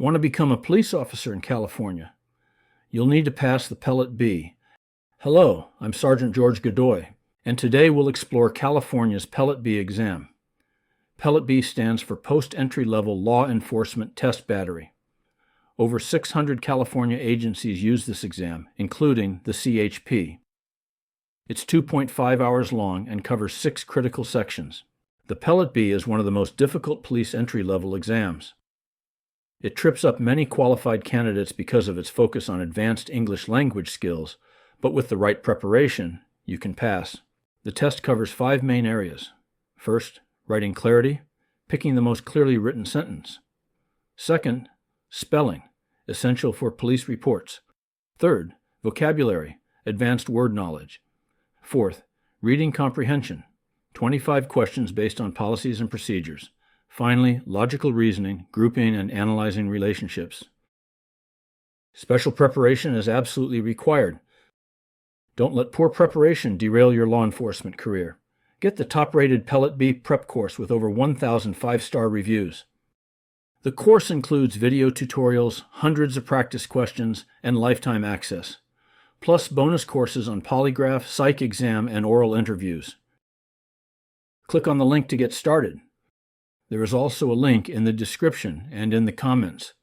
Want to become a police officer in California? You'll need to pass the PELLET-B. Hello, I'm Sergeant George Godoy, and today we'll explore California's PELLET-B exam. PELLET-B stands for Post-Entry Level Law Enforcement Test Battery. Over 600 California agencies use this exam, including the CHP. It's 2.5 hours long and covers 6 critical sections. The PELLET-B is one of the most difficult police entry-level exams. It trips up many qualified candidates because of its focus on advanced English language skills, but with the right preparation, you can pass. The test covers 5 main areas. First, writing clarity, picking the most clearly written sentence. Second, spelling, essential for police reports. Third, vocabulary, advanced word knowledge. Fourth, reading comprehension, 25 questions based on policies and procedures. Finally, logical reasoning, grouping, and analyzing relationships. Special preparation is absolutely required. Don't let poor preparation derail your law enforcement career. Get the top-rated PELLET-B prep course with over 1,000 5-star reviews. The course includes video tutorials, hundreds of practice questions, and lifetime access, plus bonus courses on polygraph, psych exam, and oral interviews. Click on the link to get started. There is also a link in the description and in the comments.